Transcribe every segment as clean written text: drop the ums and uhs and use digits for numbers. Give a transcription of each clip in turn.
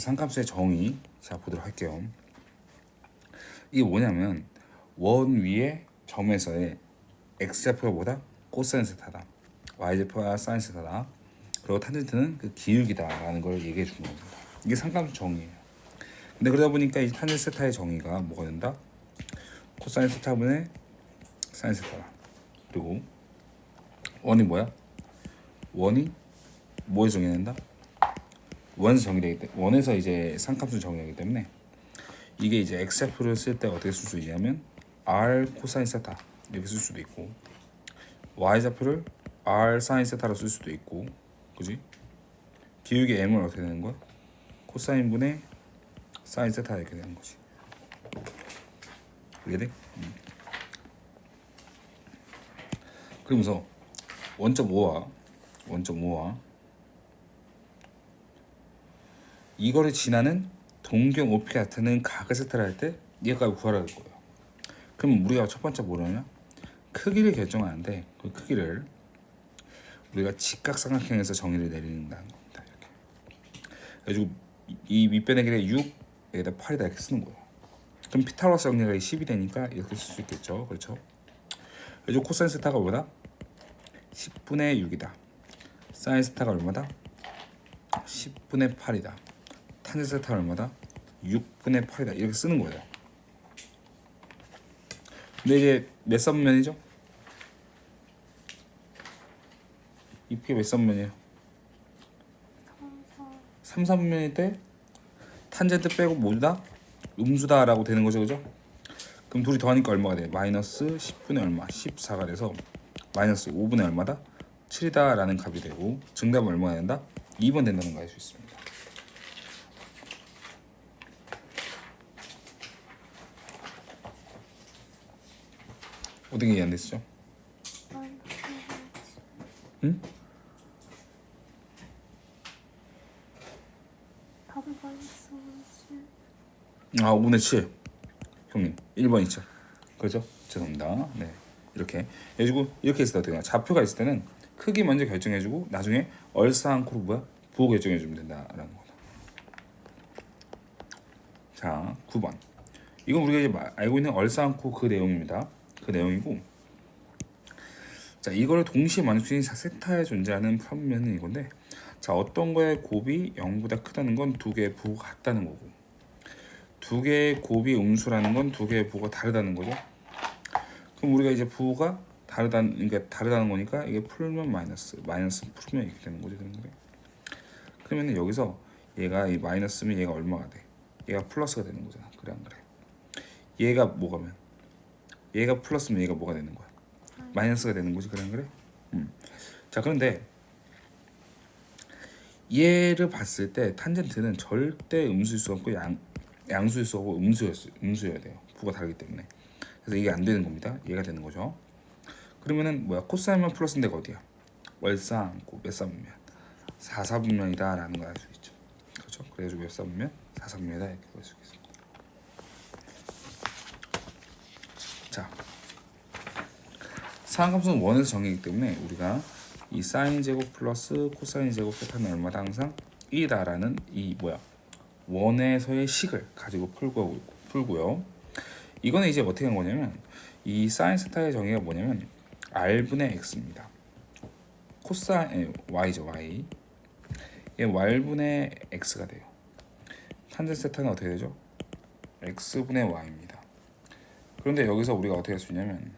상함수의 정의 자 보도록 할게요. 이게 뭐냐면 원 위에 점에서의 x좌표가 뭐다? 코사인 세타다. y좌표가 사인 세타다. 그리고 탄젠트는 그 기울기다라는 걸 얘기해 주는 겁니다. 이게 상함수 정의예요. 근데 그러다 보니까 이 탄젠트 세타의 정의가 뭐가 된다? 코사인 세타분의 사인 세타다. 그리고 원이 뭐야? 원이 뭐에 정의된다? 원에서 정의되기 때문에 원에서 이제 상함수 정의하기 때문에 이게 이제 x좌표를 쓸 때 어떻게 쓸 수 있냐면 r 코사인 세타 이렇게 쓸 수도 있고 y좌표를 r 사인 세타로 쓸 수도 있고, 그지? 기울기 m은 어떻게 되는 거야? 코사인 분의 사인 세타 이렇게 되는 거지. 이해돼? 그러면서 원점 5와 이거를 지나는 동경 OP가 나타나는 각을 세타를 할 때 얘가 구하라는 거예요. 그럼 우리가 첫 번째 뭐냐면 크기를 결정하는데 그 크기를 우리가 직각삼각형에서 정의를 내린다는 겁니다. 이렇게. 그래가지고 이 밑변의 길이 6 여기다 8이다 이렇게 쓰는 거예요. 그럼 피타고라스 정리가 10이 되니까 이렇게 쓸 수 있겠죠. 그렇죠? 그래서 코사인 세타가 뭐다? 10분의 6이다. 사인 세타가 얼마다? 10분의 8이다. 탄젠트 세타가 얼마다? 6분의 8이다. 이렇게 쓰는 거예요. 근데 이제 몇 선면이죠? 이게 몇 선면이에요? 3, 3면일 때 탄젠트 빼고 모두 다 음수다라고 되는 거죠, 그죠? 그럼 둘이 더하니까 얼마가 돼? 마이너스 10분의 얼마? 14가 돼서 마이너스 5분의 얼마다? 7이다 라는 값이 되고 정답은 얼마가 된다? 2번 된다는 거 알 수 있습니다. 어떻게 이해 안 됐죠? 응? 아 5분의 7 형님 1번 있죠? 그렇죠? 죄송합니다. 네 이렇게 해주고 이렇게 했을 때 어떻게 되나? 좌표가 있을 때는 크기 먼저 결정해주고 나중에 얼싸안코로 뭐야? 부호 결정해주면 된다라는 거다. 자 9번 이건 우리가 이제 알고 있는 얼싸안코 그 내용입니다. 그 내용이고 자 이거를 동시에 만족시킨 세타에 존재하는 판면은 이건데 자 어떤 거의 곱이 0보다 크다는 건 두 개의 부호가 같다는 거고 두 개의 곱이 음수라는 건 두 개의 부호가 다르다는 거죠. 그럼 우리가 이제 부호가 다르다는 거니까 이게 풀면 마이너스 풀면 이렇게 되는 거지. 그러면 여기서 얘가 이 마이너스면 얘가 얼마가 돼? 얘가 플러스가 되는 거잖아. 그래 안 그래? 얘가 뭐가면 얘가 플러스면 얘가 뭐가 되는 거야? 마이너스가 되는 거지. 그래 안 그래? 자 그런데 얘를 봤을 때 탄젠트는 절대 음수일 수 없고 양수일 수 없고 음수여야 돼요. 부가 다르기 때문에. 그래서 이게 안 되는 겁니다. 얘가 되는 거죠. 그러면은 뭐야? 코사인만 플러스인 데가 어디야? 월쌍고 몇 사분면? 4, 4분면이다 라는 걸 알 수 있죠. 그렇죠? 그래가지고 몇 사분면? 4, 4분면이다 이렇게 볼 수 있습니다. 자 상함수는 원에서 정의이기 때문에 우리가 이 사인 제곱 플러스 코사인 제곱 세타는 얼마다 항상 1이다라는 이 뭐야? 원에서의 식을 가지고 풀고요. 이거는 이제 어떻게 한 거냐면 이 사인 세타의 정의가 뭐냐면 r분의 x입니다. 코사인 y죠. y. 얘 y분의 x가 돼요. 탄젠트 세타는 어떻게 되죠? x분의 y입니다. 그런데 여기서 우리가 어떻게 할 수 있냐면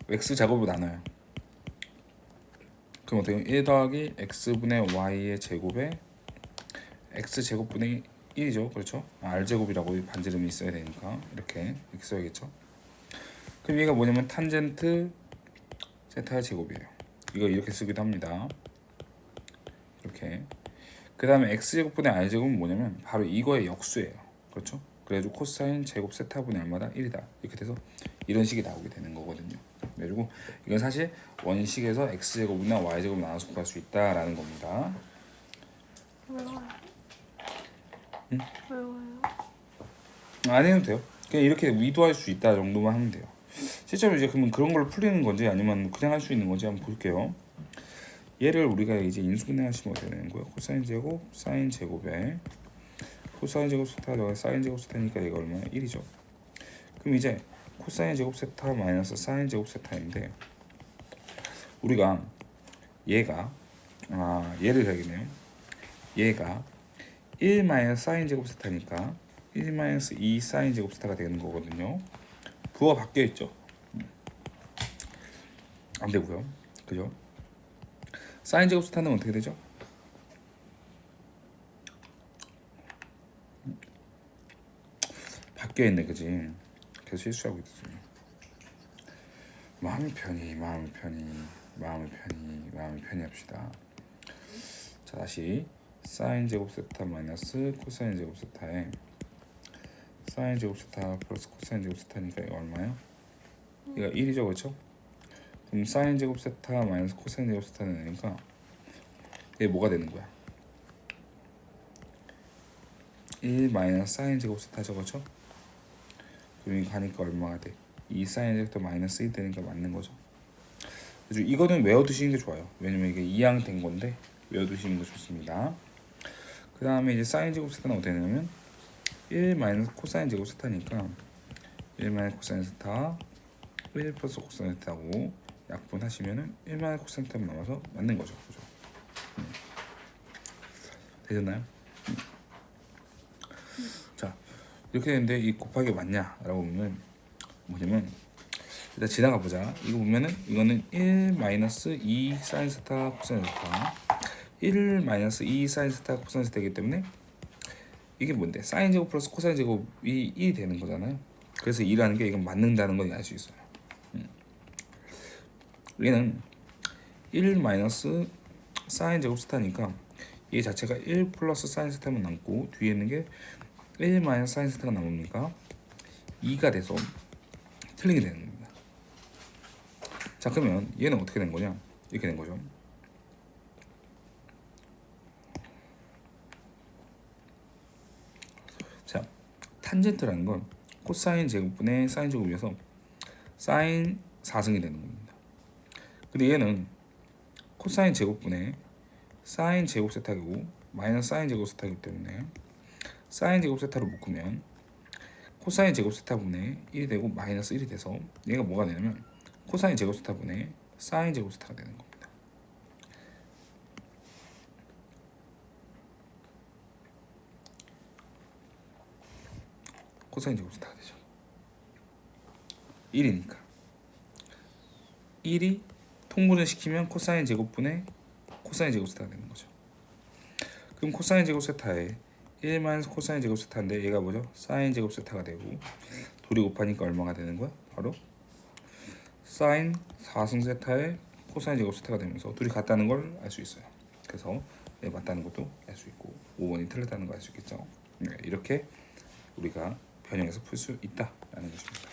x 제곱으로 나눠요. 그럼 어떻게 1 더하기 x분의 y의 제곱에 x 제곱분의 1이죠. 그렇죠? r 제곱이라고 반지름이 있어야 되니까 이렇게 써야겠죠. 그럼 얘가 뭐냐면 탄젠트 세타의 제곱이에요. 이거 이렇게 쓰기도 합니다. 이렇게. 그 다음에 x 제곱분의 r 제곱은 뭐냐면 바로 이거의 역수예요. 그렇죠? 그래가지고 코사인 제곱 세타분의 얼마다 1이다. 이렇게 돼서 이런 식이 나오게 되는 거거든요. 그리고 이건 사실 원식에서 x 제곱이나 y 제곱을 나눠서 구할 수 있다라는 겁니다. 외워요. 응? 외워요. 안 해도 돼요. 그냥 이렇게 위도할 수 있다 정도만 하면 돼요. 실제로 이제 그러면 그런 걸로 풀리는 건지 아니면 그냥 할 수 있는 건지 한번 볼게요. 얘를 우리가 이제 인수분해하시면 어떻게 되는 거예요? 코사인 제곱 사인 제곱에 코사인 제곱 세타 더하기 사인 제곱 세타니까 얘가 얼마야? 1이죠. 그럼 이제 코사인 제곱 세타 마이너스 사인 제곱 세타인데 우리가 얘가 얘를 해야겠네요. 얘가 1 마이너스 사인 제곱 세타니까 1 마이너스 2 사인 제곱 세타가 되는 거거든요. 부호가 바뀌어 있죠. 안 되고요. 그죠? 사인 제곱 세타는 어떻게 되죠? 바뀌어 있네, 그지? 계속 실수하고 있지. 마음이 편히 합시다. 자, 다시 사인 제곱 세타 마이너스 코사인 제곱 세타에 사인 제곱 세타 플러스 코사인 제곱 세타니까 이거 얼마예요? 이거 1이죠, 그렇죠? 그럼 사인 제곱 세타 마이너스 코사인 제곱 세타는 되니까 이게 뭐가 되는 거야? 1 마이너스 사인 제곱 세타죠, 그렇죠? 그럼 이거 가니까 얼마가 돼? 2 사인 제곱 마이너스 1 되니까 맞는 거죠. 그래서 이거는 외워두시는 게 좋아요. 왜냐면 이게 이항된 건데 외워두시는 거 좋습니다. 그 다음에 이제 사인 제곱 세타는 어떻게 되냐면 1 마이너스 코사인 제곱 세타니까 1 마이너스 코사인 세타 1 플러스 코사인 세타고 약분하시면은 1 마이너스 코사인 세타 남아서 맞는 거죠. 그죠? 되셨나요? 자, 이렇게 되는데 이 곱하기 맞냐라고 보면 뭐냐면 일단 지나가 보자. 이거 보면은 이거는 1 마이너스 2 사인 세타 코사인 세타 1 마이너스 2 사인 세타 코사인 세타이기 때문에 이게 뭔데? 사인 제곱 플러스 코사인 제곱이 1이 되는 거잖아요. 그래서 2라는 게 이건 맞는다는 걸 알 수 있어요. 얘는 1 마이너스 사인 제곱 세타니까 얘 자체가 1 플러스 사인 세타만 남고 뒤에 있는 게 1 마이너스 사인 세타가 남으니까 2가 돼서 틀리게 되는 겁니다. 자, 그러면 얘는 어떻게 된 거냐? 이렇게 된 거죠. 자, 탄젠트라는 건 코사인 제곱분의 사인 제곱이어서 사인 4승이 되는 겁니다. 근데 얘는 코사인 제곱분의 사인 제곱 세타이고 마이너스 사인 제곱 세타이기 때문에 사인 제곱 세타로 묶으면 코사인 제곱 세타분의 1이 되고 마이너스 1이 돼서 얘가 뭐가 되냐면 코사인 제곱 세타분의 사인 제곱 세타가 되는 겁니다. 코사인 제곱 세타가 되죠. 1이니까 1이 통분을 시키면 코사인 제곱분의 코사인 제곱 세타가 되는 거죠. 그럼 코사인 제곱 세타에 1 마이너스 코사인 제곱 세타인데 얘가 뭐죠? 사인 제곱 세타가 되고 둘이 곱하니까 얼마가 되는 거야? 바로 사인 4승 세타에 코사인 제곱 세타가 되면서 둘이 같다는 걸 알 수 있어요. 그래서 네, 맞다는 것도 알 수 있고 5번이 틀렸다는 걸 알 수 있겠죠. 네, 이렇게 우리가 변형해서 풀 수 있다라는 것입니다.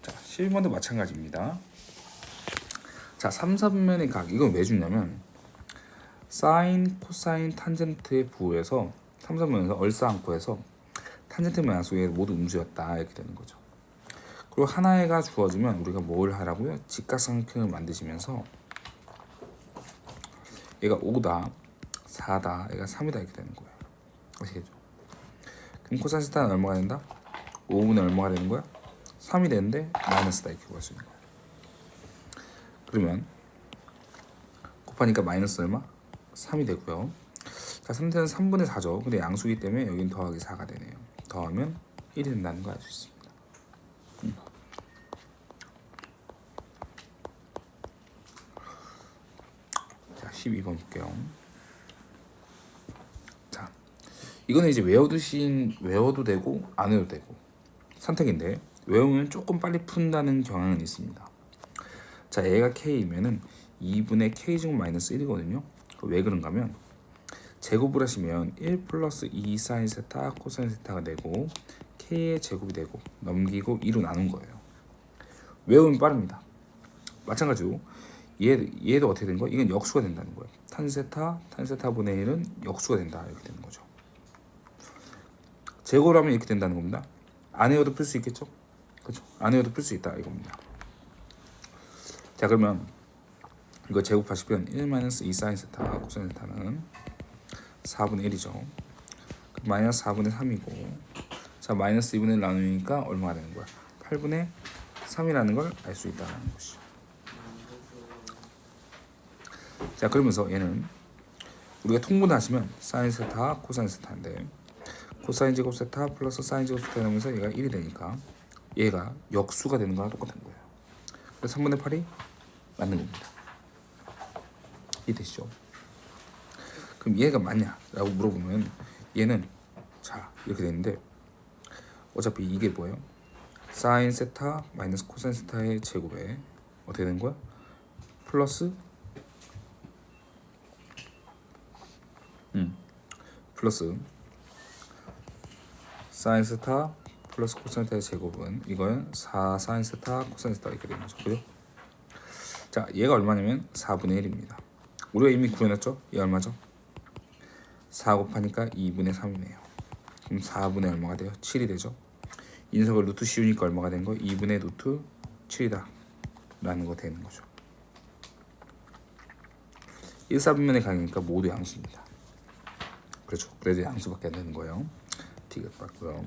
자, 11번도 마찬가지입니다. 자, 3, 4분면의 각 이건 왜 주냐면 사인, 코사인, 탄젠트의 부호에서 3, 4분면에서 얼싸안고해서 탄젠트만 양수에 모두 음수였다 이렇게 되는 거죠. 그리고 하나가 주어지면 우리가 뭘 하라고요? 직각삼각형을 만드시면서 얘가 5다, 4다, 얘가 3이다 이렇게 되는 거예요. 아시겠죠? 그럼 코사인 세타는 얼마가 된다? 5분의 얼마가 되는 거야? 3이 되는데 마이너스다 이렇게 구할 수 있는 거예요. 그러면 곱하니까 마이너스 얼마? 3이 되고요. 자, 3대는 3분의 4죠. 근데 양수기 때문에 여기는 더하기 4가 되네요. 더하면 1이 된다는 걸 알 수 있습니다. 자, 12번 볼게요. 자, 이거는 이제 외워도 되고 안 외워도 되고 선택인데 외우면 조금 빨리 푼다는 경향은 있습니다. 자, 얘가 k이면은 2분의 k제곱 마이너스 1이거든요. 왜 그런가 하면 제곱을 하시면 1 플러스 2 사인 세타 코사인 세타가 되고 k의 제곱이 되고 넘기고 2로 나눈 거예요. 외우면 빠릅니다. 마찬가지로 얘도 어떻게 된 거야? 이건 역수가 된다는 거예요. 탄 세타분의 1은 역수가 된다 이렇게 되는 거죠. 제곱을 하면 이렇게 된다는 겁니다. 안 외워도 풀 수 있겠죠? 그렇죠? 안 외워도 풀 수 있다 이겁니다. 자 그러면 이거 제곱하시면 1 마이너스 2 사인 세타 코사인 세타는 4분의 1이죠. 마이너스 4분의 3이고 자 마이너스 2분의 1 나누니까 얼마가 되는 거야? 8분의 3이라는 걸 알 수 있다는 것이죠. 자 그러면서 얘는 우리가 통분하시면 사인 세타 코사인 세타인데 코사인 제곱 세타 플러스 사인 제곱 세타 나오면서 얘가 1이 되니까 얘가 역수가 되는 거랑 똑같은 거예요. 그래서 3분의 8이 맞는 겁니다. 이해되시죠? 그럼 얘가 맞냐? 라고 물어보면 얘는 자 이렇게 되는데 어차피 이게 뭐예요? 사인 세타 마이너스 코사인 세타의 제곱에 어떻게 되는 거야? 플러스 사인 세타 플러스 코사인 세타의 제곱은 이거는 4 사인 세타 코사인 세타 이렇게 되는 거죠. 그죠? 자 얘가 얼마냐면 4분의 1입니다. 우리가 이미 구해놨죠? 얘 얼마죠? 4 곱하니까 2분의 3이네요. 그럼 4분의 얼마가 돼요? 7이 되죠. 인석을 루트 씌우니까 얼마가 된 거예요? 2분의 루트 7이다 라는 거 되는 거죠. 1, 4분면의 강이니까 모두 양수입니다. 그렇죠. 그래도 양수밖에 안 되는 거예요. 디귿 받고요.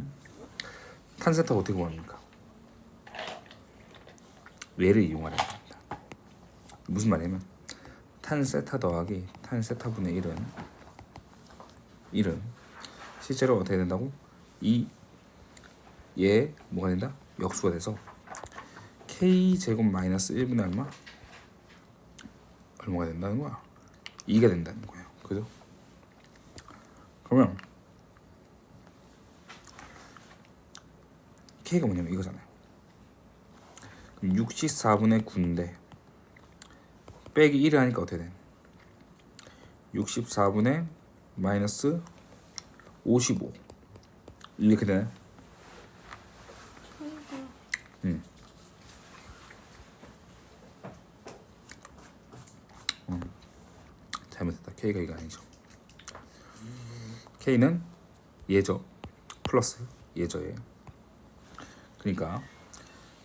탄세타 어떻게 구합니까? 외를 이용하는 겁니다. 무슨 말이냐면 탄세타 더하기 탄세타분의 1은 실제로 어떻게 된다고? 얘 뭐가 된다? 역수가 돼서 k제곱 마이너스 1분의 얼마가 된다는 거야? 2가 된다는 거예요. 그죠? 그러면 k가 뭐냐면 이거잖아요. 그럼 64분의 9인데 빼기 1을 하니까 어떻게 돼? 64분의 마이너스 55 이렇게 되네. 잘못했다. K가 이거 아니죠. K는 예죠. 플러스 예죠에. 그러니까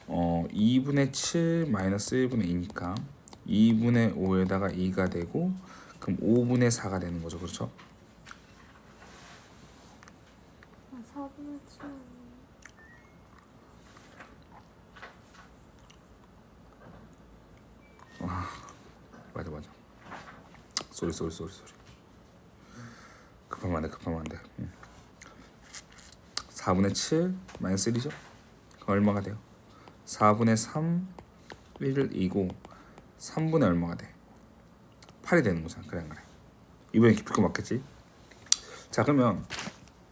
2분의 7 마이너스 1분의 2니까 2분의 5에다가 2가 되고 그럼 5분의 4가 되는 거죠. 그렇죠? 4분의 7. 맞아. 쏘리. 급하면 안 돼. 4분의 7 마이너스 1이죠? 그럼 얼마가 돼요? 4분의 3 1을 2고 3분의 얼마가 돼? 8이 되는 거잖아. 그래. 이번엔 기필 거 맞겠지? 자 그러면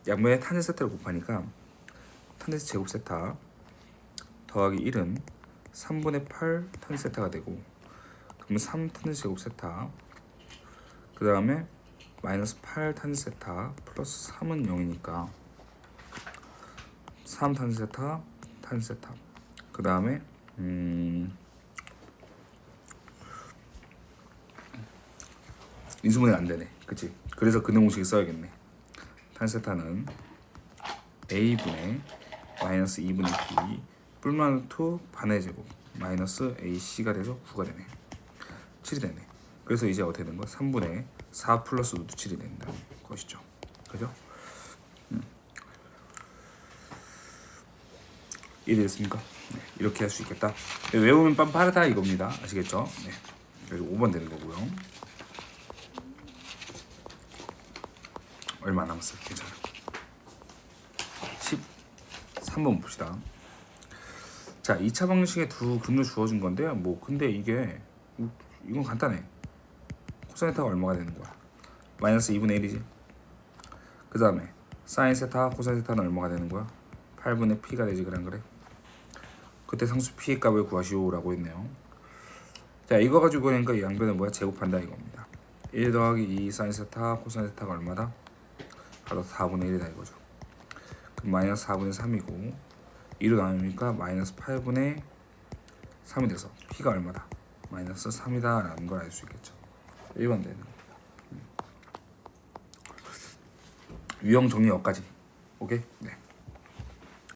양면에 탄젠 세타를 곱하니까 탄젠 제곱 세타 더하기 1은 3분의 8 탄젠 세타가 되고 그러면 3 탄젠 제곱 세타 그 다음에 마이너스 8 탄젠 세타 플러스 3은 0이니까 3 탄젠 세타 탄젠 세타 그 다음에 인수분해 안 되네. 그치? 그래서 근해 공식을 써야겠네. 탄젠 세타는 a분의 마이너스 2분의 b 뿔만 2 반의 제곱 마이너스 ac가 돼서 9가 되네. 7이 되네. 그래서 이제 어떻게 된 거야? 3분의 4 플러스 루트 7이 된다는 것이죠. 그죠? 이해됐습니까? 네, 이렇게 할 수 있겠다. 네, 외우면 빰빠르다 이겁니다. 아시겠죠? 네. 그래서 5번 되는 거고요. 얼마 남았어요? 괜찮아요. 13번 봅시다. 자, 2차 방식의 두 근을 주어준 건데요. 뭐 근데 이건 간단해. 코사인 세타가 얼마가 되는 거야? 마이너스 2분의 1이지. 그 다음에 사인 세타 코사인 세타는 얼마가 되는 거야? 8분의 p가 되지. 그래. 그때 상수 p의 값을 구하시오라고 했네요. 자, 이거 가지고 그러니까 이 양변을 뭐야? 제곱한다 이겁니다. 1 더하기 2 사인 세타 코사인 세타가 얼마다? 바로 4분의 1이다 이거죠. 그럼 마이너스 4분의 3이고 2로 나누니까 마이너스 8분의 3이 돼서 p가 얼마다? 마이너스 3이다 라는 걸 알 수 있겠죠. 1번 되는 겁니다. 유형 정리 여기까지. 오케이? 네.